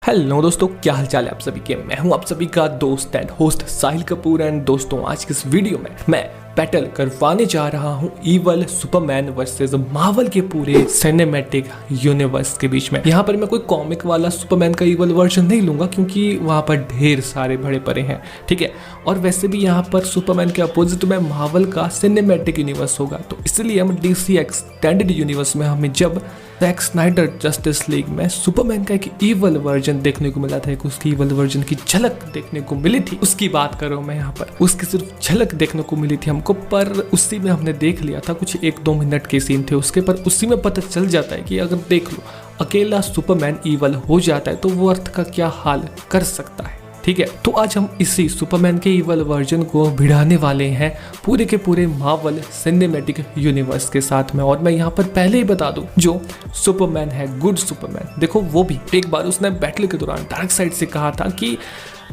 Hello दोस्तों, क्या हाल चाल है आप सभी के। मैं हूं आप सभी का दोस्त and host Sahil Kapoor. And दोस्तों, आज की इस वीडियो में मैं बैटल करवाने जा रहा हूं ईवल सुपरमैन वर्सेस मार्वल के पूरे सिनेमैटिक यूनिवर्स के बीच में। यहाँ पर मैं कोई कॉमिक वाला सुपरमैन का ईवल वर्जन नहीं लूंगा क्योंकि वहाँ पर ढेर सारे बड़े पड़े हैं, ठीक है। और वैसे भी यहाँ पर सुपरमैन के अपोजिट में मार्वल का सिनेमैटिक यूनिवर्स होगा, तो इसलिए हम डीसी एक्सटेंडेड यूनिवर्स में हमें जब जैक स्नाइडर जस्टिस लीग में सुपरमैन का एक ईवल वर्जन देखने को मिला था, एक उसकी ईवल वर्जन की झलक देखने को मिली थी, उसकी बात करूं मैं यहाँ पर। उसकी सिर्फ झलक देखने को मिली थी हमको, पर उसी में हमने देख लिया था कुछ 1-2 मिनट के सीन थे उसके, पर उसी में पता चल जाता है कि अगर देख लो अकेला सुपरमैन ईवल हो जाता है तो वो अर्थ का क्या हाल कर सकता है, ठीक है। तो आज हम इसी सुपरमैन के ईवल वर्जन को भिड़ाने वाले हैं पूरे के पूरे मार्वल सिनेमैटिक यूनिवर्स के साथ में। और मैं यहाँ पर पहले ही बता दूं, जो सुपरमैन है, गुड सुपरमैन, देखो वो भी एक बार उसने बैटल के दौरान डार्क साइड से कहा था कि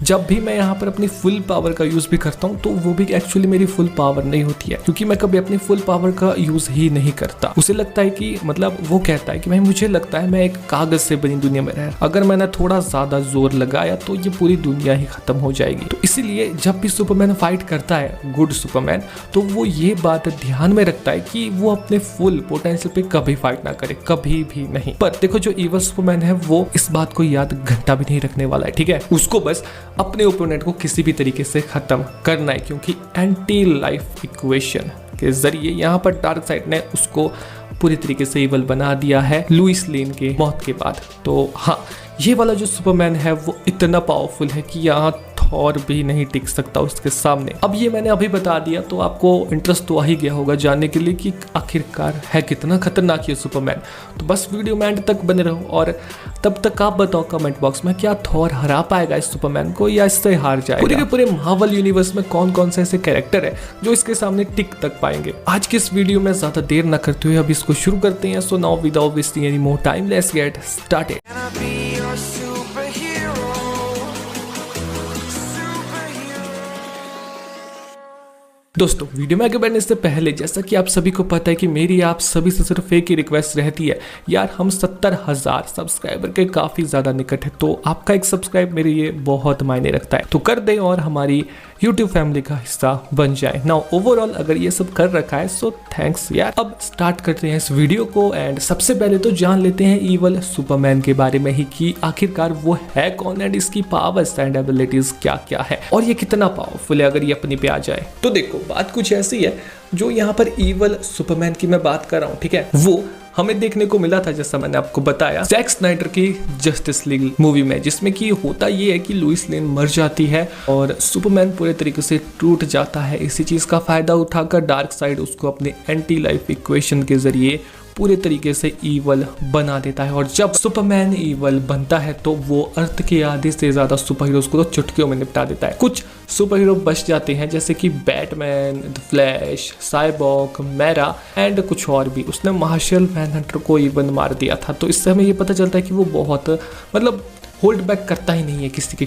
जब भी मैं यहाँ पर अपनी फुल पावर का यूज़ भी करता हूँ तो वो भी एक्चुअली मेरी फुल पावर नहीं होती है, क्योंकि मैं कभी अपनी फुल पावर का यूज़ ही नहीं करता। उसे लगता है कि मतलब वो कहता है कि भाई मुझे लगता है मैं एक कागज से बनी दुनिया में रह, अगर मैंने थोड़ा ज़्यादा जोर लगाया तो ये पूरी दुनिया ही खत्म हो जाएगी। तो इसीलिए जब भी सुपरमैन फाइट करता है, गुड सुपरमैन, तो वो ये बात ध्यान में रखता है कि वो अपने फुल पोटेंशियल पे कभी फाइट ना करे, कभी भी नहीं। पर देखो जो ईवल सुपरमैन है वो इस बात को याद घंटा भी नहीं रखने वाला है, ठीक है। उसको बस अपने ओपोनेंट को किसी भी तरीके से खत्म करना है, क्योंकि एंटी लाइफ इक्वेशन के जरिए यहाँ पर डार्क साइड ने उसको पूरी तरीके से ईवल बना दिया है लुइस लेन के मौत के बाद। तो हाँ, ये वाला जो सुपरमैन है वो इतना पावरफुल है कि यहाँ थॉर भी नहीं टिक सकता उसके सामने। अब ये मैंने अभी बता दिया तो आपको इंटरेस्ट तो आ ही गया होगा जानने के लिए कि आखिरकार है कितना खतरनाक ये सुपरमैन। तो बस वीडियो में एंड तक बने रहो और तब तक आप बताओ कमेंट बॉक्स में, क्या थॉर हरा पाएगा इस सुपरमैन को या इससे हार जाएगा। पूरे के पूरे मार्वल यूनिवर्स में कौन कौन से ऐसे कैरेक्टर है जो इसके सामने टिक तक पाएंगे। आज की इस वीडियो में ज्यादा देर न करते हुए अब इसको शुरू करते हैं। So now without wasting any more time, let's get started. दोस्तों, वीडियो में आगे बढ़ने से पहले जैसा कि आप सभी को पता है कि मेरी आप सभी से सिर्फ एक ही रिक्वेस्ट रहती है, यार हम 70,000 सब्सक्राइबर के काफ़ी ज़्यादा निकट है, तो आपका एक सब्सक्राइब मेरे लिए बहुत मायने रखता है, तो कर दें और हमारी YouTube फैमिली का हिस्सा बन जाए। नाउ ओवरऑल अगर ये सब कर रखा है सो थैंक्स यार। अब स्टार्ट करते हैं इस वीडियो को एंड सबसे पहले तो जान लेते हैं ईवल सुपरमैन के बारे में ही कि आखिरकार वो है कौन एंड इसकी पावर्स एंड एबिलिटीज क्या क्या है और ये कितना पावरफुल है अगर ये अपनी पे आ जाए। तो देखो बात कुछ ऐसी है, जो यहाँ पर ईवल सुपरमैन की मैं बात कर रहा हूँ, ठीक है, वो हमें देखने को मिला था जैसा मैंने आपको बताया जैक स्नाइडर की जस्टिस लीग मूवी में, जिसमें कि होता ये है कि लुइस लेन मर जाती है और सुपरमैन पूरे तरीके से टूट जाता है। इसी चीज का फायदा उठाकर डार्क साइड उसको अपने एंटी लाइफ इक्वेशन के जरिए पूरे तरीके से ईवल बना देता है। और जब सुपरमैन ईवल बनता है तो वो अर्थ के आधे से ज्यादा सुपर हीरोज को तो चुटकियों में निपटा देता है। कुछ सुपर हीरो बच जाते हैं जैसे कि बैटमैन, द फ्लैश, साइबॉर्ग, मेरा एंड कुछ और भी। उसने मार्शल मैनहंटर को इवन मार दिया था, तो इससे हमें ये पता चलता है कि वो बहुत मतलब होल्ड बैक करता ही नहीं है किसी के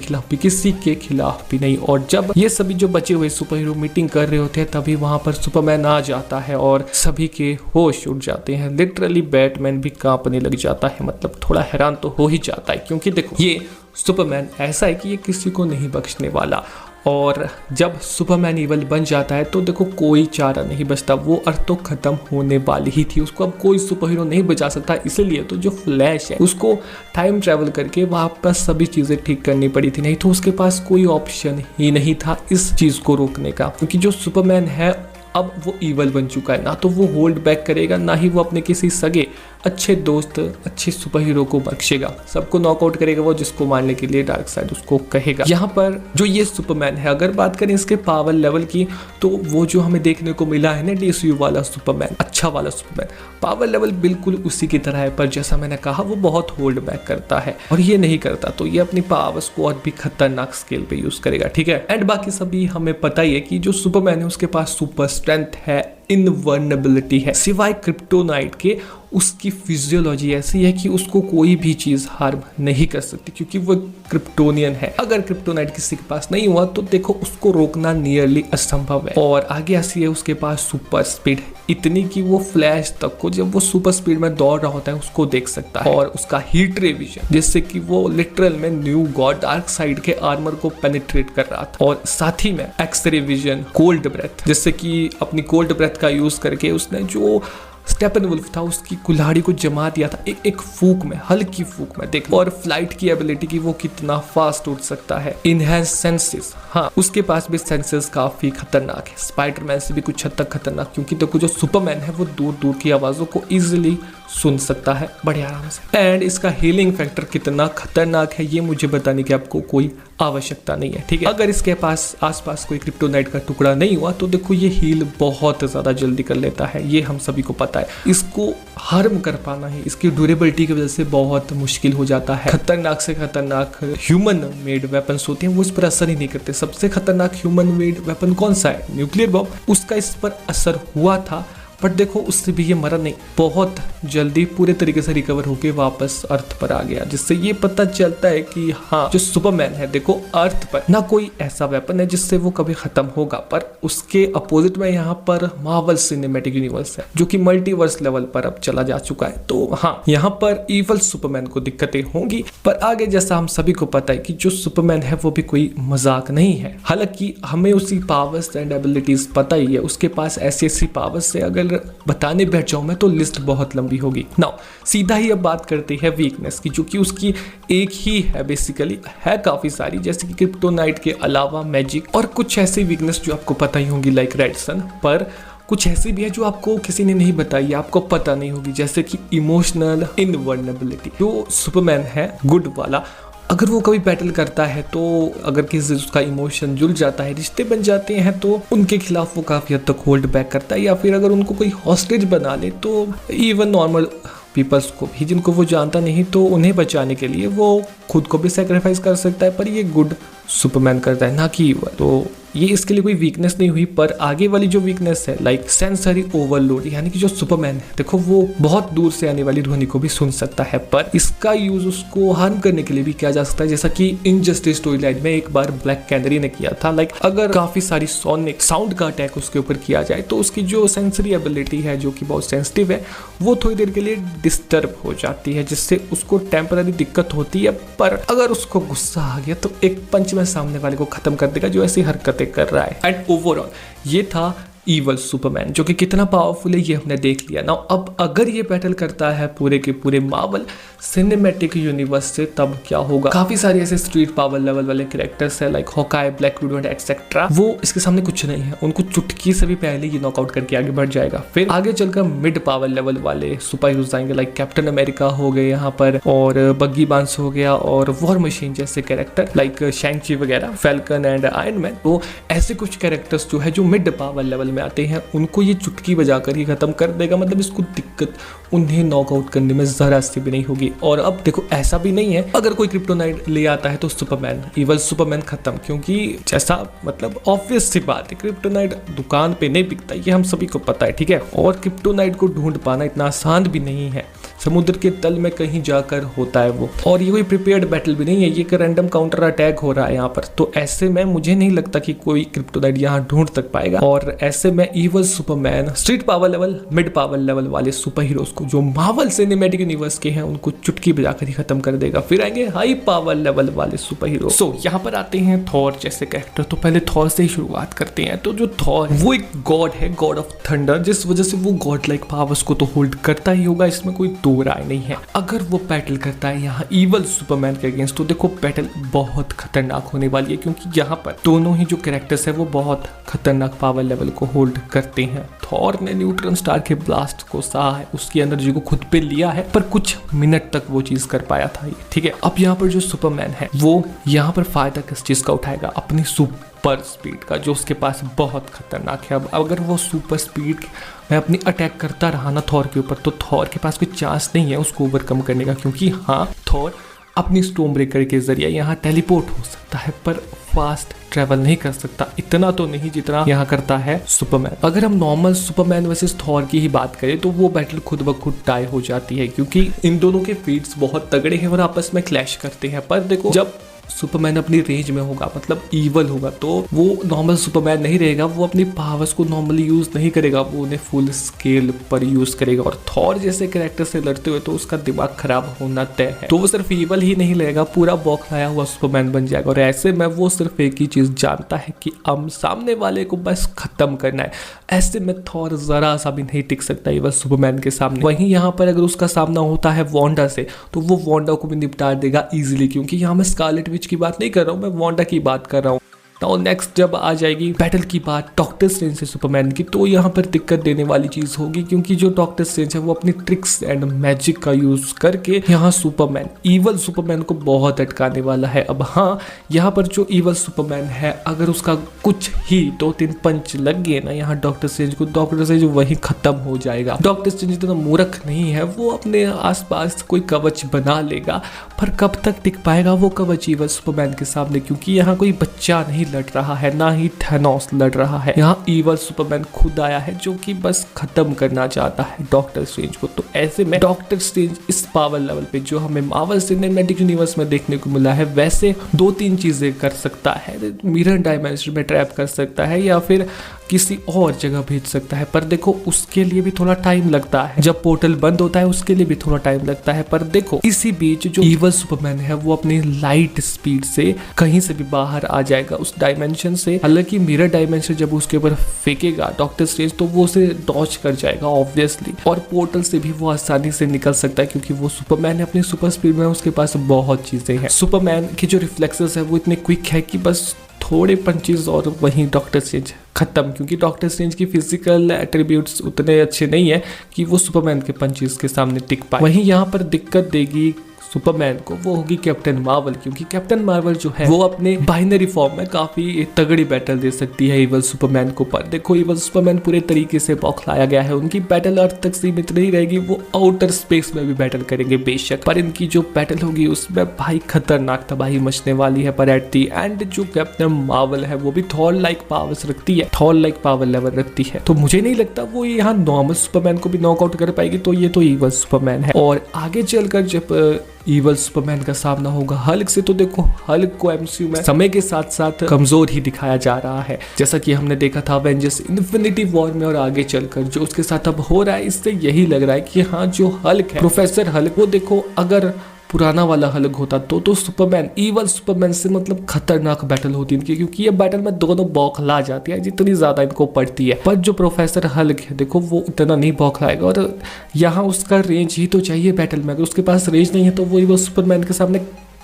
खिलाफ भी नहीं। और जब ये सभी जो बचे हुए सुपर हीरो मीटिंग कर रहे होते हैं तभी वहां पर सुपरमैन आ जाता है और सभी के होश उड़ जाते हैं। लिटरली बैटमैन भी कांपने लग जाता है, मतलब थोड़ा हैरान तो हो ही जाता है, क्योंकि देखो ये सुपरमैन ऐसा है कि ये किसी को नहीं बख्शने वाला। और जब सुपरमैन ईवल बन जाता है तो देखो कोई चारा नहीं बचता, वो अर्थ तो खत्म होने वाली ही थी, उसको अब कोई सुपर हीरो नहीं बचा सकता। इसलिए तो जो फ्लैश है उसको टाइम ट्रैवल करके वापस सभी चीजें ठीक करनी पड़ी थी, नहीं तो उसके पास कोई ऑप्शन ही नहीं था इस चीज को रोकने का, क्योंकि जो सुपरमैन है अब वो ईवल बन चुका है, ना तो वो होल्ड बैक करेगा, ना ही वो अपने किसी सगे अच्छे दोस्त, अच्छे सुपर हीरो को बख्शेगा, सबको नॉकआउट करेगा वो, जिसको मारने के लिए डार्क साइड उसको कहेगा। यहाँ पर जो ये सुपरमैन है, अगर बात करें इसके पावर लेवल की, तो वो जो हमें देखने को मिला है ना डीसीयू वाला सुपरमैन, अच्छा वाला सुपरमैन, पावर लेवल बिल्कुल उसी की तरह है, पर जैसा मैंने कहा वो बहुत होल्ड बैक करता है और ये नहीं करता, तो ये अपनी पावर्स को और भी खतरनाक स्केल पे यूज करेगा, ठीक है। एंड बाकी सभी हमें पता ही है कि जो सुपरमैन है उसके पास सुपर स्ट्रेंथ है, इनवर्नेबिलिटी है, सिवाय क्रिप्टोनाइट के उसकी फिजियोलॉजी ऐसी है कि उसको कोई भी चीज हार्म नहीं कर सकती, क्योंकि वो क्रिप्टोनियन है। अगर क्रिप्टोनाइट किसी के पास नहीं हुआ तो देखो उसको रोकना नियरली असंभव है। और आगे ऐसी है, उसके पास सुपर स्पीड है, इतनी कि वो फ्लैश तक को जब वो सुपर स्पीड में दौड़ रहा होता है उसको देख सकता है। और उसका हीट रे विजन, जिससे कि वो लिटरल में न्यू गॉड डार्क साइड के आर्मर को पेनिट्रेट कर रहा था। और साथ ही में एक्स-रे विजन, कोल्ड ब्रेथ, जिससे कि अपनी कोल्ड ब्रेथ का यूज करके उसने जो स्टेपनवुल्फ था उसकी कुल्हाड़ी को जमा दिया था एक फूक में, हल्की फूक में देख। और फ्लाइट की एबिलिटी की वो कितना फास्ट उड़ सकता है। इनहैंस सेंसेस, हाँ उसके पास भी सेंसेस काफी खतरनाक है, स्पाइडरमैन से भी कुछ हद तक खतरनाक, क्योंकि देखो जो सुपरमैन है वो दूर दूर की आवाजों को इजिली सुन सकता है बड़े आराम से। एंड इसका हीलिंग फैक्टर कितना खतरनाक है ये मुझे बताने की आपको कोई आवश्यकता नहीं है, ठीक है। अगर इसके पास आसपास कोई क्रिप्टोनाइट का टुकड़ा नहीं हुआ तो देखो ये हील बहुत ज्यादा जल्दी कर लेता है, ये हम सभी को पता है। इसको हार्म कर पाना ही इसकी ड्यूरेबिलिटी की वजह से बहुत मुश्किल हो जाता है। खतरनाक से खतरनाक ह्यूमन मेड वेपन्स होते हैं वो इस पर असर ही नहीं करते। सबसे खतरनाक ह्यूमन मेड वेपन कौन सा है? Nuclear bomb. उसका इस पर असर हुआ था, बट देखो उससे भी ये मरा नहीं, बहुत जल्दी पूरे तरीके से रिकवर होके वापस अर्थ पर आ गया, जिससे ये पता चलता है कि हाँ जो सुपरमैन है देखो अर्थ पर ना कोई ऐसा वेपन है जिससे वो कभी खत्म होगा। पर उसके अपोजिट में यहाँ पर मार्वल सिनेमैटिक यूनिवर्स है जो कि मल्टीवर्स लेवल पर अब चला जा चुका है। तो हाँ यहाँ पर इवल सुपरमैन को दिक्कतें होंगी, पर आगे जैसा हम सभी को पता है कि जो सुपरमैन है वो भी कोई मजाक नहीं है। हालांकि हमें उसकी पावर्स एंड एबिलिटीज पता ही है, उसके पास ऐसी ऐसी पावर्स है अगर बताने बैठ जाऊं मैं तो लिस्ट बहुत लंबी होगी। नाउ सीधा ही अब बात करते हैं वीकनेस की, जो कि उसकी एक ही है, बेसिकली है काफी सारी, जैसे कि क्रिप्टोनाइट के अलावा मैजिक और कुछ ऐसी वीकनेस जो आपको पता ही होंगी लाइक रेड सन, पर कुछ ऐसी भी है जो आपको किसी ने नहीं बताई, आपको पता नहीं होगी, जैसे कि इमोशनल इनवर्नेबिलिटी। जो सुपरमैन है गुड वाला, अगर वो कभी बैटल करता है तो अगर किसी से उसका इमोशन जुड़ जाता है, रिश्ते बन जाते हैं, तो उनके खिलाफ वो काफी हद तक होल्ड बैक करता है। या फिर अगर उनको कोई हॉस्टेज बना ले तो इवन नॉर्मल पीपल्स को भी जिनको वो जानता नहीं तो उन्हें बचाने के लिए वो खुद को भी सेक्रीफाइस कर सकता है। पर ये गुड सुपरमैन करता है ना कि तो ये इसके लिए कोई वीकनेस नहीं हुई। पर आगे वाली जो वीकनेस है लाइक सेंसरी ओवरलोड, यानी कि जो सुपरमैन है देखो वो बहुत दूर से आने वाली ध्वनि को भी सुन सकता है, पर इसका यूज उसको हार्म करने के लिए भी किया जा सकता है, जैसा कि इनजस्टिस स्टोरी लाइन में एक बार ब्लैक कैनरी ने किया था। लाइक अगर काफी सारी सोनिक साउंड का अटैक उसके ऊपर किया जाए तो उसकी जो सेंसरी एबिलिटी है जो कि बहुत सेंसिटिव है वो थोड़ी देर के लिए डिस्टर्ब हो जाती है, जिससे उसको टेम्पररी दिक्कत होती है। पर अगर उसको गुस्सा आ गया तो एक पंच में सामने वाले को खत्म कर देगा जो ऐसी हरकतें कर रहा है। एंड ओवरऑल ये था इवल सुपरमैन, जो कि कितना पावरफुल है ये हमने देख लिया ना। अब अगर ये बैटल करता है पूरे के पूरे मार्वल सिनेमैटिक यूनिवर्स से तब क्या होगा? काफी सारे ऐसे स्ट्रीट पावर लेवल वाले कैरेक्टर्स है like Hawkeye, black window and etcetera, वो इसके सामने कुछ नहीं है, उनको चुटकी से भी पहले ये नॉकआउट करके आगे बढ़ जाएगा। फिर आगे चलकर मिड पावर लेवल वाले सुपर हीरोज आएंगे लाइक कैप्टन अमेरिका हो गए यहाँ पर, और बग्गी बांस हो गया, और वॉर मशीन जैसे कैरेक्टर लाइक शैंग-ची वगैरह, फैल्कन एंड आयरन मैन। तो ऐसे कुछ कैरेक्टर्स जो है जो मिड पावर लेवल में आते हैं उनको ये चुटकी बजाकर ही खत्म कर देगा, मतलब इसको दिक्कत उन्हें नॉकआउट करने में जरा सी भी नहीं होगी। और अब देखो ऐसा भी नहीं है अगर कोई क्रिप्टोनाइट ले आता है तो सुपरमैन इवल सुपरमैन खत्म, क्योंकि जैसा मतलब ऑब्वियस सी बात है क्रिप्टोनाइट दुकान पे नहीं बिकता, ये हम सभी को पता है, ठीक है। और क्रिप्टोनाइट को ढूंढ पाना इतना आसान भी नहीं है, समुद्र के तल में कहीं जाकर होता है वो, और ये कोई प्रिपेयर्ड बैटल भी नहीं है, ये एक रैंडम काउंटर अटैक हो रहा है यहाँ पर। तो ऐसे में मुझे नहीं लगता कि कोई क्रिप्टोनाइट यहाँ ढूंढ तक पाएगा। और ऐसे में evil Superman street power level, mid power level वाले सुपर हीरोज को जो मार्वल सिनेमैटिक यूनिवर्स के हैं उनको चुटकी बजाकर ही खत्म कर देगा। फिर आएंगे हाई पावर लेवल वाले सुपर हीरो। सो यहाँ पर आते हैं थॉर जैसे कैरेक्टर। तो पहले थॉर से ही शुरुआत करते हैं। तो जो थॉर वो एक गॉड है, गॉड ऑफ थंडर, जिस वजह से वो गॉड लाइक पावर्स को तो होल्ड करता ही होगा, इसमें कोई दो राय नहीं है। अगर वो बैटल करता है यहाँ इवल सुपरमैन के अगेंस्ट तो देखो बैटल बहुत खतरनाक होने वाली है, क्योंकि यहाँ पर दोनों ही जो कैरेक्टर्स है वो बहुत खतरनाक पावर लेवल को होल्ड करते हैं। थॉर ने न्यूट्रॉन स्टार के ब्लास्ट को सहा है, उसकी एनर्जी को खुद पे लिया है, पर कुछ मिनट तक वो चीज कर पाया था, ठीक है। अब यहाँ पर जो सुपरमैन है वो यहाँ पर फायदा किस चीज का उठाएगा? अपनी सुपर स्पीड का, जो उसके पास बहुत खतरनाक है। अब अगर वो सुपर स्पीड में अपनी अटैक करता रहा ना थॉर के ऊपर, तो थॉर के पास कोई चांस नहीं है उसको ओवरकम करने का, क्योंकि हाँ थॉर अपनी स्टॉर्म ब्रेकर के जरिए यहाँ टेलीपोर्ट हो सकता है। सकता है पर फास्ट ट्रेवल नहीं कर सकता, इतना तो नहीं जितना यहाँ करता है सुपरमैन। अगर हम नॉर्मल सुपरमैन वर्सेस थॉर की ही बात करें तो वो बैटल खुद ब खुद टाई हो जाती है, क्योंकि इन दोनों के फीट्स बहुत तगड़े हैं और आपस में क्लैश करते हैं। पर देखो जब सुपरमैन अपनी रेंज में होगा, मतलब ईवल होगा, तो वो नॉर्मल सुपरमैन नहीं रहेगा, वो अपनी पावर्स को नॉर्मली यूज नहीं करेगा, वो उन्हें फुल स्केल पर यूज करेगा। और थॉर जैसे कैरेक्टर से लड़ते हुए तो उसका दिमाग खराब होना तय है, तो वो सिर्फ ईवल ही नहीं रहेगा, पूरा बौखलाया हुआ सुपरमैन बन जाएगा। और ऐसे में वो सिर्फ एक ही चीज जानता है कि हम सामने वाले को बस खत्म करना है। ऐसे में थॉर जरा सा भी नहीं टिक सकता ईवल सुपरमैन के सामने। वहीं यहाँ पर अगर उसका सामना होता है वांडा से, तो वो वांडा को भी निपटा देगा इजीली, क्योंकि यहाँ मैं स्कारलेट विच की बात नहीं कर रहा हूँ, मैं वांडा की बात कर रहा हूँ। तो नेक्स्ट जब आ जाएगी बैटल की बात डॉक्टर स्ट्रेंज से सुपरमैन की, तो यहाँ पर दिक्कत देने वाली चीज होगी, क्योंकि जो डॉक्टर स्ट्रेंज है वो अपनी ट्रिक्स एंड मैजिक का यूज करके यहाँ सुपरमैन ईवल सुपरमैन को बहुत अटकाने वाला है। अब हाँ, यहाँ पर जो ईवल सुपरमैन है अगर उसका कुछ ही 2-3 पंच लग गए ना यहाँ डॉक्टर स्ट्रेंज को, डॉक्टर स्ट्रेंज वहीं खत्म हो जाएगा। डॉक्टर स्ट्रेंज इतना मूर्ख नहीं है, वो अपने आसपास कोई कवच बना लेगा, पर कब तक टिक पाएगा वो कवच ईवल सुपरमैन के सामने, क्योंकि यहाँ कोई बच्चा नहीं लड़ रहा है, ना ही थैनोस लड़ रहा है, यहाँ ईवल सुपरमैन खुद आया है जो कि बस खत्म करना चाहता है डॉक्टर स्ट्रेंज को। तो ऐसे में डॉक्टर स्ट्रेंज इस पावर लेवल पे जो हमें मार्वल सिनेमैटिक यूनिवर्स में देखने को मिला है, वैसे 2-3 चीजें कर सकता है। मिरर डायमेंशन में ट्रैप कर सकता है या फिर किसी और जगह भेज सकता है, पर देखो उसके लिए भी थोड़ा टाइम लगता है। जब पोर्टल बंद होता है उसके लिए भी थोड़ा टाइम लगता है, पर देखो इसी बीच जो ईवल सुपरमैन है वो अपनी लाइट स्पीड से कहीं से भी बाहर आ जाएगा उस डायमेंशन से। हालांकि मिरर डायमेंशन जब उसके ऊपर फेंकेगा डॉक्टर स्ट्रेंज तो वो उसे डॉज कर जाएगा ऑब्वियसली, और पोर्टल से भी वो आसानी से निकल सकता है, क्योंकि वो सुपरमैन है अपनी सुपर स्पीड में, उसके पास बहुत चीजें हैं। सुपरमैन की जो रिफ्लेक्सेस है वो इतने क्विक है कि बस थोड़े पंचेस और वहीं डॉक्टर स्ट्रेंज खत्म, क्योंकि डॉक्टर स्ट्रेंज की फिजिकल एट्रीब्यूट्स उतने अच्छे नहीं है कि वो सुपरमैन के पंचेस के सामने टिक पाए। वहीं यहाँ पर दिक्कत देगी सुपरमैन को वो होगी कैप्टन मार्वल, क्योंकि कैप्टन मार्वल जो है वो अपने बाइनरी फॉर्म में काफी तगड़ी बैटल दे सकती है ईवल सुपरमैन को। पर देखो ईवल सुपरमैन पूरे तरीके से बौखलाया गया है, उनकी बैटल अर्थ तक सीमित नहीं रहेगी, वो आउटर स्पेस में भी बैटल करेंगे बेशक, पर इनकी जो बैटल होगी उसमें भाई खतरनाक तबाही मचने वाली है। पर एट दी एंड जो कैप्टन मार्वल है वो भी थॉर लाइक पावर्स रखती है, थॉर लाइक पावर लेवल रखती है, तो मुझे नहीं लगता वो यहाँ नॉर्मल सुपरमैन को भी नॉकआउट कर पाएगी। तो ये तो ईवल सुपरमैन है। और आगे चलकर जब ईवल सुपरमैन का सामना होगा हल्क से, तो देखो हल्क को एमसीयू में समय के साथ साथ कमजोर ही दिखाया जा रहा है, जैसा कि हमने देखा था अवेंजर्स इन्फिनिटी वॉर में। और आगे चलकर जो उसके साथ अब हो रहा है, इससे यही लग रहा है कि हाँ जो हल्क है प्रोफेसर हल्क, वो देखो अगर पुराना वाला हल्क होता तो सुपरमैन ईवल सुपरमैन से मतलब खतरनाक बैटल होती इनकी, क्योंकि ये बैटल में दोनों बौखला जाती है जितनी ज्यादा इनको पड़ती है। पर जो प्रोफेसर हल्क है देखो वो इतना नहीं बौखलाएगा, और यहाँ उसका रेंज ही तो चाहिए बैटल में, अगर उसके पास रेंज नहीं है तो वो ईवल सुपरमैन के सामने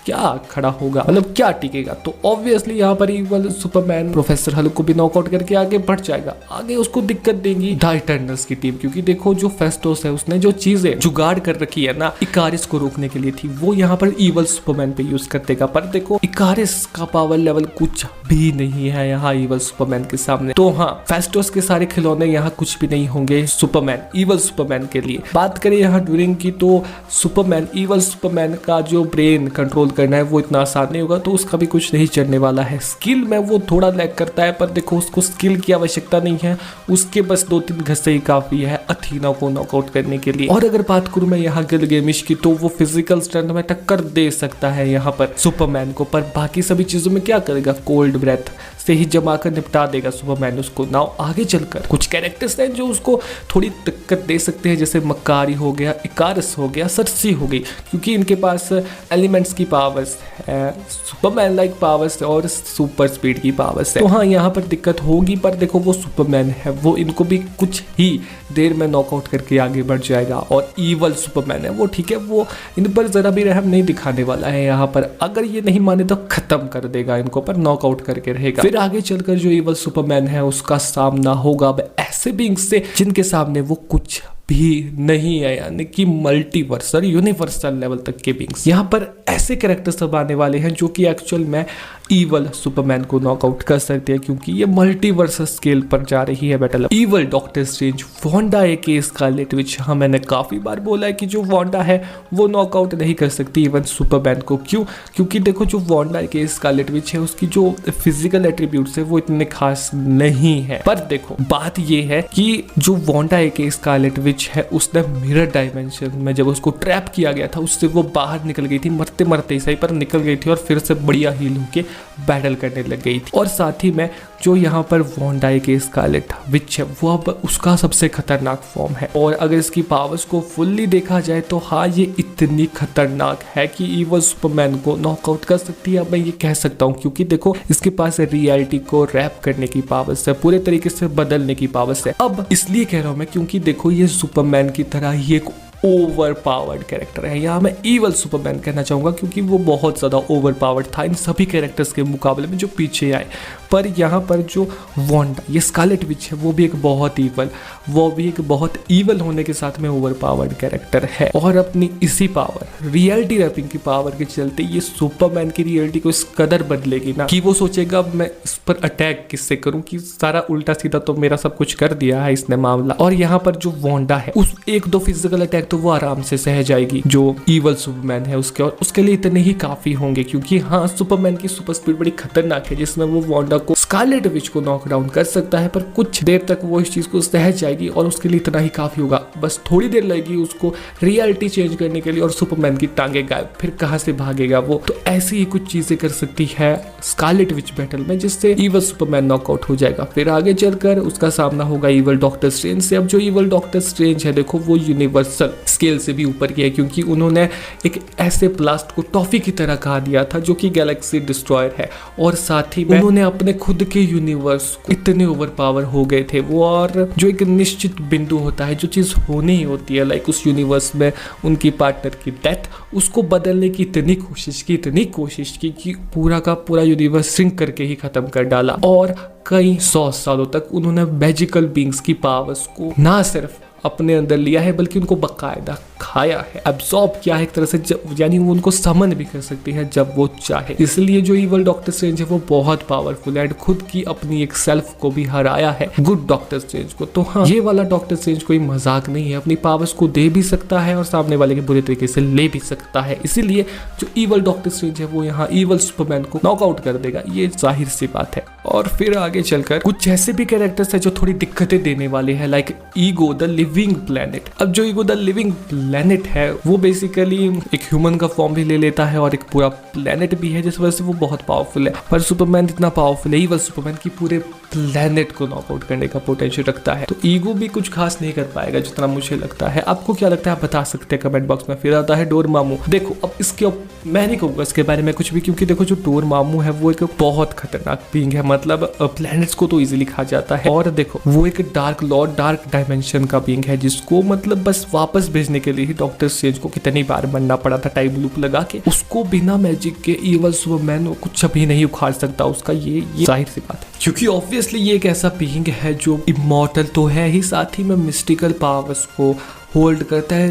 क्या खड़ा होगा, मतलब क्या टिकेगा। तो ऑब्वियसली यहाँ पर ईवल सुपरमैन प्रोफेसर हल्क को भी नॉकआउट करके आगे बढ़ जाएगा। आगे उसको दिक्कत देंगी द इटर्नल्स की टीम, क्योंकि देखो जो फेस्टोस है उसने जो चीजें जुगाड़ कर रखी है ना इकारिस को रोकने के लिए थी, वो यहाँ पर ईवल सुपरमैन पे यूज कर देगा। पर देखो इकारिस का पावर लेवल कुछ भी नहीं है यहाँ ईवल सुपरमैन के सामने। तो हाँ, फेस्टोस के सारे खिलौने यहाँ कुछ भी नहीं होंगे सुपरमैन ईवल सुपरमैन के लिए। बात करें यहाँ ड्यूरिंग की, तो सुपरमैन ईवल सुपरमैन का जो ब्रेन कंट्रोल करना है वो इतना आसान नहीं होगा, तो उसका भी कुछ नहीं चलने वाला है। स्किल में वो थोड़ा लैग करता है, पर देखो उसको स्किल की आवश्यकता नहीं है, उसके बस 2-3 घसे ही काफी है अथीना को नॉकआउट करने के लिए। और अगर बात करूं मैं यहाँ गिलगेमिश की, तो वो फिजिकल स्ट्रेंथ में टक्कर दे सकता है यहाँ पर सुपरमैन को, पर बाकी सभी चीजों में क्या करेगा, कोल्ड ब्रेथ से ही जमा कर निपटा देगा सुपरमैन उसको। नाउ आगे चलकर कुछ कैरेक्टर्स हैं जो उसको थोड़ी दिक्कत दे सकते हैं, जैसे मक्कारी हो गया, इकारिस हो गया, सरसी हो गई, क्योंकि इनके पास एलिमेंट्स की पावर्स है, सुपरमैन लाइक पावर्स और सुपर स्पीड की पावर्स है। तो हाँ यहाँ पर दिक्कत होगी, पर देखो वो सुपरमैन है, वो इनको भी कुछ ही देर में नॉकआउट करके आगे बढ़ जाएगा। और ईवल सुपरमैन है वो ठीक है, वो इन पर जरा भी रहम नहीं दिखाने वाला है यहाँ पर, अगर ये नहीं माने तो खत्म कर देगा इनको, पर नॉकआउट करके रहेगा। फिर आगे चलकर जो ईवल सुपरमैन है उसका सामना होगा ऐसे बीइंग्स से जिनके सामने वो कुछ भी नहीं है, यानी कि मल्टीवर्सल यूनिवर्सल लेवल तक के बींग्स। यहाँ पर ऐसे कैरेक्टर्स सब आने वाले हैं जो कि एक्चुअल में ईवल सुपरमैन को नॉकआउट कर सकते हैं, क्योंकि ये मल्टीवर्सल स्केल पर जा रही है battle. Evil doctor strange, Wanda aka Scarlet Witch, हाँ मैंने काफी बार बोला है कि जो वांडा है वो नॉकआउट नहीं कर सकती इवन सुपरमैन को। क्यों? क्योंकि देखो जो वांडा एके स्कारलेट विच है उसकी जो फिजिकल एट्रीब्यूट्स है वो इतने खास नहीं है। पर देखो बात ये है कि जो वांडा एके स्कारलेट विच है उसने मिरर डायमेंशन में जब उसको ट्रैप किया गया था उससे वो बाहर निकल गई थी, मरते मरते ही सही पर निकल गई थी और फिर से बढ़िया हील होके बैटल करने लग गई थी। और साथ ही में जो यहाँ पर वांडा एके स्कारलेट विच है वो अब उसका सबसे खतरनाक फॉर्म है, और अगर इसकी पावर्स को फुल्ली देखा जाए तो हाँ ये इतनी खतरनाक है कि ईवल सुपरमैन को नॉकआउट कर सकती है। अब मैं ये कह सकता हूँ क्योंकि देखो इसके पास रियलिटी को रैप करने की पावर्स है, पूरे तरीके से बदलने की पावर्स है। अब इसलिए कह रहा हूँ मैं क्योंकि देखो ये सुपरमैन की तरह ही एक ओवर पावर्ड कैरेक्टर है। यहाँ मैं ईवल सुपरमैन कहना चाहूंगा क्योंकि वो बहुत ज़्यादा ओवर पावर्ड था इन सभी कैरेक्टर्स के मुकाबले में जो पीछे आए। पर यहाँ पर जो वांडा ये स्कारलेट विच है वो भी एक बहुत ईवल होने के साथ में ओवर पावर्ड कैरेक्टर है, और अपनी इसी पावर रियलिटी रैपिंग की पावर के चलते ये सुपरमैन की रियलिटी को इस कदर बदलेगी ना कि वो सोचेगा अब मैं इस पर अटैक किससे करूं, कि सारा उल्टा सीधा तो मेरा सब कुछ कर दिया है इसने मामला। और यहाँ पर जो वांडा है उस एक दो फिजिकल अटैक तो वो आराम से सह जाएगी जो ईवल सुपरमैन है उसके, और उसके लिए इतने ही काफी होंगे क्योंकि हाँ सुपरमैन की सुपर स्पीड बड़ी खतरनाक है जिसमें वो वांडा को स्कारलेट विच को नॉक डाउन कर सकता है, पर कुछ देर तक वो इस चीज को सह जाएगी और उसके लिए इतना ही काफी होगा। बस थोड़ी देर लगेगी उसको रियलिटी चेंज करने के लिए और सुपरमैन की टांगे गायब, फिर कहां से भागेगा वो। तो ऐसी ही कुछ चीजें कर सकती है स्कारलेट विच बैटल में जिससे ईवल सुपरमैन नॉकआउट हो जाएगा। फिर आगे चलकर उसका सामना होगा ईवल डॉक्टर स्ट्रेंज से। अब जो ईवल डॉक्टर स्ट्रेंज है देखो वो यूनिवर्सल स्केल से भी ऊपर की है क्योंकि उन्होंने एक ऐसे ब्लास्ट को टॉफी की तरह कहा दिया था जो कि गैलेक्सी डिस्ट्रॉयर है, और साथ ही में उन्होंने अपने खुद के यूनिवर्स को इतने ओवर पावर हो गए थे वो, और जो एक निश्चित बिंदु होता है जो चीज होनी ही होती है लाइक उस यूनिवर्स में उनकी पार्टनर की डेथ, उसको बदलने की इतनी कोशिश की कि पूरा का पूरा यूनिवर्स सिंक करके ही खत्म कर डाला। और कई 100 सालों तक उन्होंने मैजिकल बींग्स की पावर्स को ना सिर्फ अपने अंदर लिया है बल्कि उनको बकायदा खाया है, एब्सॉर्ब किया है एक तरह से, यानी वो उनको समन भी कर सकती है जब वो चाहे। इसलिए जो ईवल डॉक्टर स्ट्रेंज है वो बहुत पावरफुल है, खुद की अपनी एक सेल्फ को भी हराया है गुड डॉक्टर स्ट्रेंज को। तो हाँ ये वाला डॉक्टर स्ट्रेंज कोई मजाक नहीं है, अपनी पावर्स को दे भी सकता है और सामने वाले के बुरे तरीके से ले भी सकता है। इसीलिए जो ईवल डॉक्टर स्ट्रेंज है वो यहाँ ईवल सुपरमैन को नॉकआउट कर देगा, ये जाहिर सी बात है। और फिर आगे चलकर कुछ ऐसे भी कैरेक्टर्स है जो थोड़ी दिक्कतें देने वाले हैं like ego the living planet. अब जो ईगो द लिविंग प्लेनेट है वो बेसिकली एक ह्यूमन का फॉर्म भी ले लेता है और एक पूरा प्लेनेट भी है जिस वजह से वो बहुत पावरफुल है। पर सुपरमैन इतना पावरफुल है ईवल सुपरमैन की पूरे प्लेनेट को नॉकआउट करने का पोटेंशियल रखता है, तो ईगो भी कुछ खास नहीं कर पाएगा जितना मुझे लगता है। आपको क्या लगता है आप बता सकते हैं कमेंट बॉक्स में। फिर आता है डोरमामू। देखो अब इसके मैं नहीं कहूँगा इसके बारे में कुछ भी क्योंकि देखो जो डोरमामू है वो एक बहुत खतरनाक बीइंग है, मतलब प्लैनेट्स को तो इजीली खा जाता है। और देखो वो एक डार्क लॉर्ड डार्क डायमेंशन का बीइंग है जिसको मतलब बस वापस भेजने के लिए ही डॉक्टर स्ट्रेंज को कितनी बार मरना पड़ा था टाइम लूप लगा के। उसको बिना मैजिक के ईवल सुपरमैन कुछ भी नहीं उखाड़ सकता उसका, ये जाहिर सी बात है क्योंकि ऑब्वियसली ये एक ऐसा बीइंग है जो इमॉर्टल तो है ही, साथ ही में मिस्टिकल पावर्स को होल्ड करता है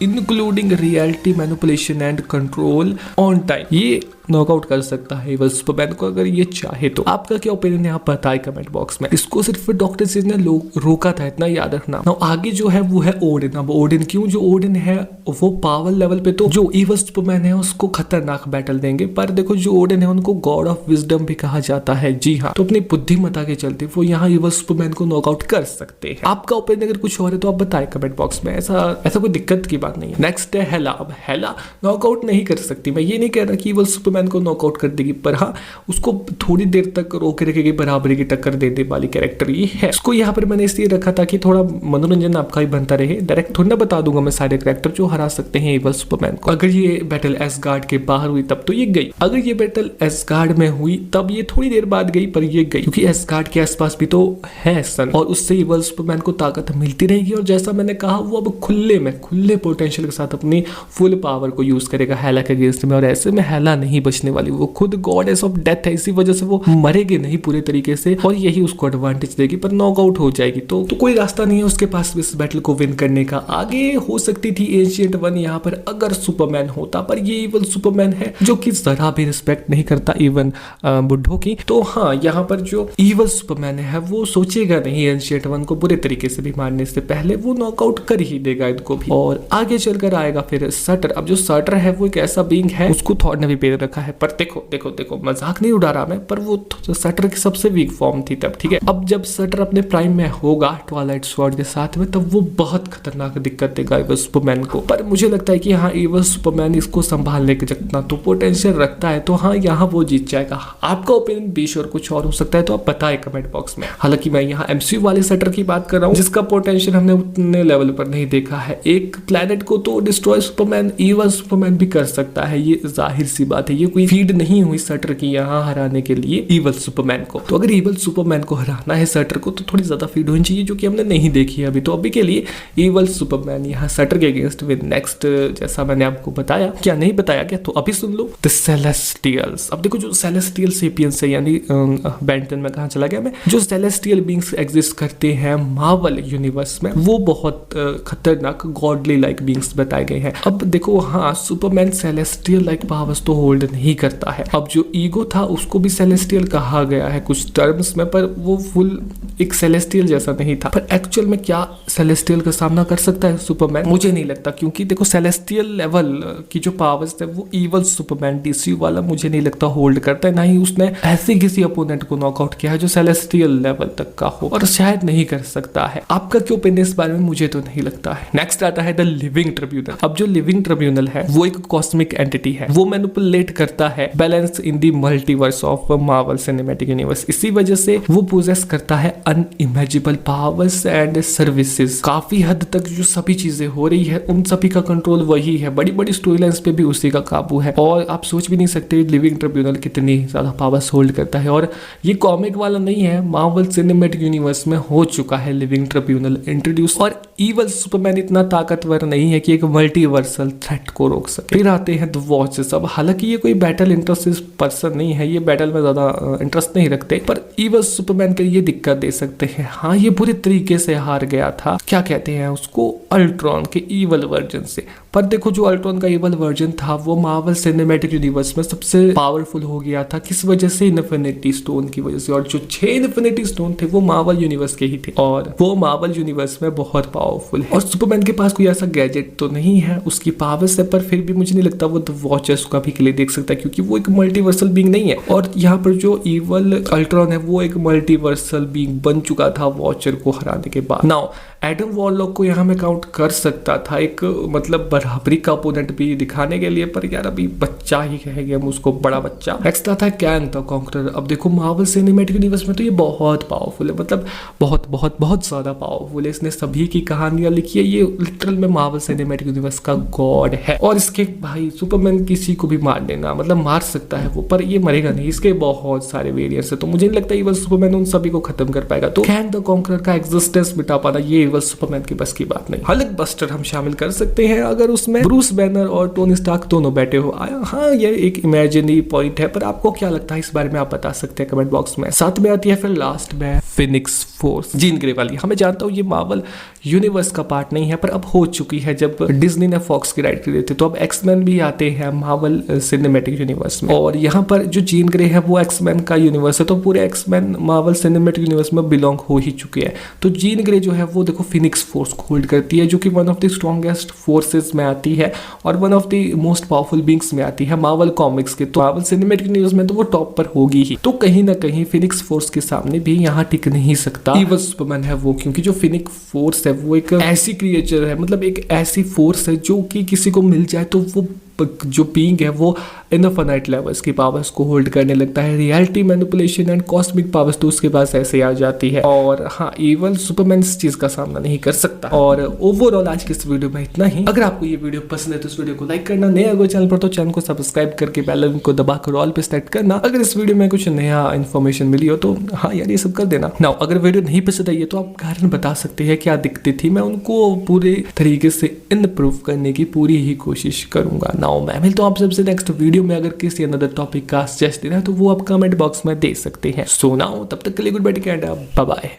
including reality manipulation and control on time. ये नॉकआउट कर सकता है ईवल सुपरमैन को अगर ये चाहे तो। आपका क्या ओपिनियन है आप बताएं कमेंट बॉक्स में। इसको सिर्फ डॉक्टर स्ट्रेंज ने रोका था, इतना याद रखना। ना आगे जो है वो है ओडिन। अब ओडिन क्यों, जो ओडिन है वो पावर लेवल पे तो जो ईवल सुपरमैन है उसको खतरनाक बैटल देंगे, पर देखो जो ओडिन है उनको गॉड ऑफ विजडम भी कहा जाता है। जी हाँ, तो अपनी बुद्धिमत्ता के चलते वो यहाँ ईवल सुपरमैन को नॉकआउट कर सकते हैं। आपका ओपिनियन अगर कुछ और है तो आप बताएं कमेंट बॉक्स में, ऐसा कोई दिक्कत की बात नहीं है। नेक्स्ट है हेला। अब हेला नॉकआउट नहीं कर सकती, मैं ये नहीं कह रहा कि ईवल सुपरमैन को नॉकआउट कर देगी, पर हाँ उसको थोड़ी देर तक रोके रखेगी, बराबरी की टक्कर देने वाली कैरेक्टर ये है। इसको यहाँ पर मैंने इसलिए रखा था कि थोड़ा मनोरंजन आपका ही बनता रहे। डायरेक्ट थोड़ी ना बता दूंगा मैं सारे कैरेक्टर जो हरा सकते हैं ईवल सुपरमैन को। अगर ये बैटल एसगार्ड के बाहर हुई तब तो ये गई, अगर ये बैटल एसगार्ड में हुई तब ये थोड़ी देर बाद गई, पर ये गई क्योंकि एसगार्ड के आसपास भी तो है सन और उससे ईवल सुपरमैन को ताकत मिलती रहेगी। और जैसा मैंने कहा वो अब खुले पोटेंशियल के साथ अपनी फुल पावर को यूज करेगा हेला के अगेंस्ट में, और ऐसे में हेला नहीं बचने वाली, वो खुद गॉडेस ऑफ डेथ है, इसी वजह से वो मरेगी नहीं पूरे तरीके से और यही उसको एडवांटेज देगी, पर नॉकआउट हो जाएगी। तो कोई रास्ता नहीं है उसके पास इस बैटल को विन करने का। आगे हो सकती थी एंशिएंट वन यहाँ पर अगर सुपरमैन होता, पर ये इवल सुपरमैन है जो कि जरा भी रिस्पेक्ट नहीं करता इवन बुड्ढों की। तो हाँ, यहाँ पर जो इवल सुपरमैन है वो सोचेगा नहीं एंशिएंट वन को बुरे तरीके से भी मारने से पहले, वो नॉकआउट कर ही देगा इनको भी। और आगे चलकर आएगा फिर सटर। अब जो सटर है वो एक ऐसा बीइंग है, उसको थॉर ने भी पेड़ रखा है, पर देखो देखो देखो मजाक नहीं उड़ा रहा मैं, पर वो सटर की सबसे वीक फॉर्म थी तब, ठीक है। अब जब सटर अपने प्राइम में होगा ट्वाइलाइट स्वॉर्ड के साथ में, तब वो बहुत खतरनाक दिक्कत देगा इवल सुपरमैन को। पर मुझे लगता है कि हाँ, इवल सुपरमैन इसको संभालने के जितना तो पोटेंशियल रखता है, तो हाँ यहाँ वो जीत जाएगा। आपका ओपिनियन बेश और कुछ और हो सकता है, तो आप बताएं कमेंट बॉक्स में। हालांकि मैं यहाँ एमसीयू वाले सटर की बात कर रहा हूँ, जिसका पोटेंशियल हमने उतने लेवल पर नहीं देखा है। एक प्लेनेट को तो डिस्ट्रॉय सुपरमैन इवल सुपरमैन भी कर सकता है, ये जाहिर सी बात है। ये कोई फीड नहीं हुई सटर की यहाँ हराने के लिए इवल सुपरमैन को। तो अगर इवल सुपरमैन को हराना है सटर को, तो थोड़ी ज्यादा फीड होनी चाहिए, जो कि हमने नहीं देखी है अभी। तो अभी के लिए इवल सुपरमैन यहाँ सटर के अगेंस्ट विद नेक्स्ट, जैसा मैंने आपको बताया, क्या नहीं बताया क्या, तो अभी सुन लो द सेलेस्टियल्स। अब देखो जो सेलेस्टियल सेपियंस है, यानी बेंटन में कहाँ चला गया मैं, जो सेलेस्टियल बीइंग्स एग्जिस्ट करते हैं मार्वल यूनिवर्स में, वो बहुत खतरनाक गॉडली लाइक बीइंग्स बताए गए हैं। अब देखो हाँ, सुपरमैन सेलेस्टियल लाइक पावर्स तो होल्ड नहीं करता है। अब जो ईगो था उसको भी सेलेस्टियल कहा गया है कुछ टर्म्स में, पर वो फुल एक सेलेस्टियल जैसा नहीं था। पर एक्चुअल में क्या सेलेस्टियल का सामना कर सकता है सुपरमैन? मुझे नहीं लगता, क्योंकि देखो सेलेस्टियल लेवल की जो पावर्स है वो इवल सुपरमैन डीसीयू वाला मुझे नहीं लगता होल्ड करता है, ना ही उसने ऐसे किसी अपोनेंट को नॉकआउट किया है जो सेलेस्टियल लेवल तक का हो, और शायद नहीं कर सकता है। आपका क्या ओपिनियन इस बारे में? मुझे तो नहीं लगता है। नेक्स्ट आता है द लिविंग ट्रिब्यूनल। अब जो लिविंग ट्रिब्यूनल है वो एक कॉस्मिक एंटिटी है, वो मैनिपुलेट करता है balance in the multiverse of Marvel cinematic universe. इसी वजह से वो पोजेस करता है अनइमेजिबल पावर्स एंड सर्विसेज। काफी हद तक जो सभी चीजें हो रही है उन सभी का कंट्रोल वही है, बड़ी बड़ी स्टोरी लाइंस पे भी उसी का काबू है। और आप सोच भी नहीं सकते लिविंग ट्रिब्यूनल कितनी ज्यादा पावर्स होल्ड करता है। और ये कॉमिक वाला नहीं है, मार्वल सिनेमैटिक यूनिवर्स में हो चुका है लिविंग ट्रिब्यूनल इंट्रोड्यूस। और इवल सुपरमैन इतना ताकतवर नहीं है कि एक मल्टीवर्सल थ्रेट को रोक सके। फिर आते हैं द वॉचेस। अब हालांकि ये कोई बैटल इंटरेस्ट पर्सन नहीं है, ये बैटल में ज्यादा इंटरेस्ट नहीं रखते, पर इवल सुपरमैन के लिए दिक्कत दे सकते हैं। हाँ, ये बुरे तरीके से हार गया था, क्या कहते हैं उसको, अल्ट्रॉन के इवल वर्जन से। पर देखो जो अल्ट्रॉन का इवल वर्जन था वो मार्वल सिनेमैटिक यूनिवर्स में सबसे पावरफुल हो गया था। किस वजह से? इन्फिनिटी स्टोन की वजह से। और जो 6 इन्फिनिटी स्टोन थे वो मार्वल यूनिवर्स के ही थे, और वो मार्वल यूनिवर्स में बहुत पावरफुल है। और सुपरमैन के पास कोई ऐसा गैजेट तो नहीं है उसकी पावर से, पर फिर भी मुझे नहीं लगता वो द वॉचर्स का भी के लिए देख सकता है, क्योंकि वो एक मल्टीवर्सल बीइंग नहीं है। और यहाँ पर जो इवल अल्ट्रॉन है वो एक मल्टीवर्सल बीइंग बन चुका था वॉचर को हराने के बाद। नाउ एडम वॉरलॉक को यहाँ में काउंट कर सकता था एक मतलब बराबरी का अपोनेंट भी दिखाने के लिए, पर यार अभी बच्चा ही कहेंगे हम उसको, बड़ा बच्चा। नेक्स्ट आता है कैंग द कॉन्करर। अब देखो मार्वल सिनेमैटिक यूनिवर्स में तो ये बहुत पावरफुल है, मतलब बहुत बहुत बहुत ज्यादा पावरफुल है। इसने सभी की कहानियां लिखी है, ये लिटरल में मार्वल सिनेमैटिक यूनिवर्स का गॉड है। और इसके भाई सुपरमैन किसी को भी मार देना, मतलब मार सकता है वो, पर ये मरेगा नहीं। इसके बहुत सारे वेरिएंट्स है, तो मुझे नहीं लगता इवल सुपरमैन उन सभी को खत्म कर पाएगा। तो कैंग द कॉन्करर का एग्जिस्टेंस मिटा पाना ये इवल सुपरमैन की बस की बात नहीं। हल्क बस्टर हम शामिल कर सकते हैं अगर उसमें ब्रूस बैनर और टोनी स्टार्क दोनों बैठे हो। हाँ, ये एक इमेजिनरी पॉइंट है, पर आपको क्या लगता है इस बारे में आप बता सकते हैं कमेंट बॉक्स में। साथ में आती है फिर लास्ट में फिनिक्स फोर्स, जीन ग्रे वाली। हमें जानता हूँ ये मार्वल यूनिवर्स का पार्ट नहीं है, पर अब हो चुकी है जब डिज्नी ने फॉक्स की राइट खरीदी थी। तो अब एक्समैन भी आते हैं मार्वल सिनेमैटिक यूनिवर्स में, और यहाँ पर जो जीन ग्रे है वो एक्समैन का यूनिवर्स है, तो पूरे एक्समैन मार्वल सिनेमैटिक यूनिवर्स में बिलोंग हो ही चुके हैं। तो जीन ग्रे जो है वो देखो फिनिक्स फोर्स को होल्ड करती है, जो कि one of the strongest forces में आती है और one of the most powerful beings में आती है मार्वल कॉमिक्स के। तो मार्वल सिनेमैटिक यूनिवर्स में तो वो टॉप पर होगी ही। तो कहीं ना कहीं फिनिक्स फोर्स के सामने भी यहाँ टिक नहीं सकता इवल सुपरमैन है वो, क्योंकि जो फिनिक्स फोर्स है वो एक ऐसी क्रिएचर है, मतलब एक ऐसी फोर्स है जो कि किसी को मिल जाए तो वो जो बीइंग है वो इनफाइनाइट लेवल्स की पावर्स को होल्ड करने लगता है। Reality manipulation and cosmic powers तो उसके पास ऐसे आ जाती है। और हाँ, इवन सुपरमैन इस चीज का सामना नहीं कर सकता। और ओवरऑल आज की इस वीडियो में इतना ही। अगर आपको ये वीडियो पसंद है तो इस वीडियो को लाइक करना, नया अगर चैनल पर तो चैनल को सब्सक्राइब करके बेल आइकन को दबाकर ऑल पे सेट करना। अगर इस वीडियो में कुछ नया इन्फॉर्मेशन मिली हो तो हाँ यार ये सब कर देना। नाउ अगर वीडियो नहीं पसंद आई है तो आप कारण बता सकते हैं क्या दिक्कत थी, मैं उनको पूरे तरीके से इम्प्रूव करने की पूरी ही कोशिश करूंगा। नाउ मैं मिलता हूं आप सबसे नेक्स्ट वीडियो में। अगर किसी अनदर टॉपिक का सजेस्ट देना है तो वो आप कमेंट बॉक्स में दे सकते हैं। सो नाउ तब तक के लिए goodbye, take care, bye bye.